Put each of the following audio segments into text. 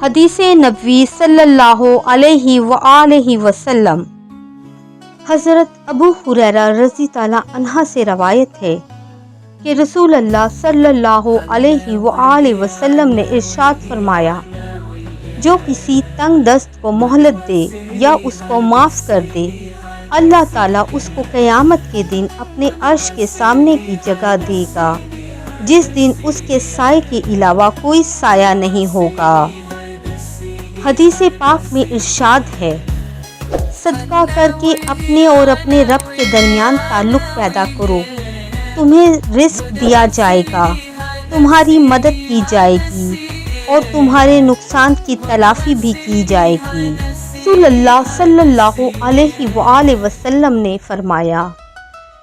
حدیث نبوی صلی اللہ علیہ وآلہ وسلم۔ حضرت ابو ہریرہ رضی تعالیٰ عنہ سے روایت ہے کہ رسول اللہ صلی اللہ علیہ وآلہ وسلم نے ارشاد فرمایا، جو کسی تنگ دست کو مہلت دے یا اس کو معاف کر دے، اللہ تعالیٰ اس کو قیامت کے دن اپنے عرش کے سامنے کی جگہ دے گا، جس دن اس کے سائے کے علاوہ کوئی سایہ نہیں ہوگا۔ حدیث پاک میں ارشاد ہے، صدقہ کر کے اپنے اور اپنے رب کے درمیان تعلق پیدا کرو، تمہیں رزق دیا جائے گا، تمہاری مدد کی جائے گی اور تمہارے نقصان کی تلافی بھی کی جائے گی۔ رسول اللہ صلی اللہ علیہ وآلہ وسلم نے فرمایا،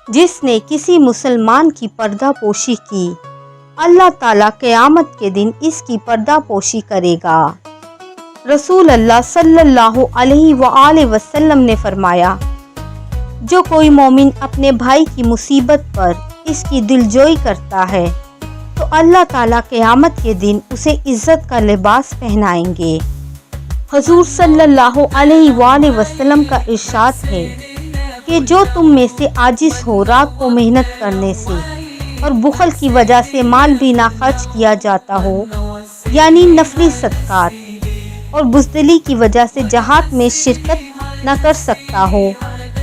جس نے کسی مسلمان کی پردہ پوشی کی، اللہ تعالیٰ قیامت کے دن اس کی پردہ پوشی کرے گا۔ رسول اللہ صلی اللہ علیہ وآلہ وسلم نے فرمایا، جو کوئی مومن اپنے بھائی کی مصیبت پر اس کی دلجوئی کرتا ہے تو اللہ تعالیٰ قیامت کے دن اسے عزت کا لباس پہنائیں گے۔ حضور صلی اللہ علیہ وآلہ وسلم کا ارشاد ہے کہ جو تم میں سے عاجز ہو رات کو محنت کرنے سے اور بخل کی وجہ سے مال بھی نہ خرچ کیا جاتا ہو، یعنی نفلی صدقات، اور بزدلی کی وجہ سے جہاد میں شرکت نہ کر سکتا ہو،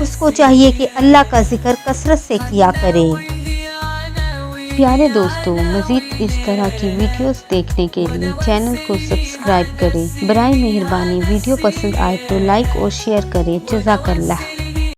اس کو چاہیے کہ اللہ کا ذکر کثرت سے کیا کرے۔ پیارے دوستو، مزید اس طرح کی ویڈیوز دیکھنے کے لیے چینل کو سبسکرائب کریں۔ برائے مہربانی ویڈیو پسند آئے تو لائک اور شیئر کریں۔ جزاک اللہ۔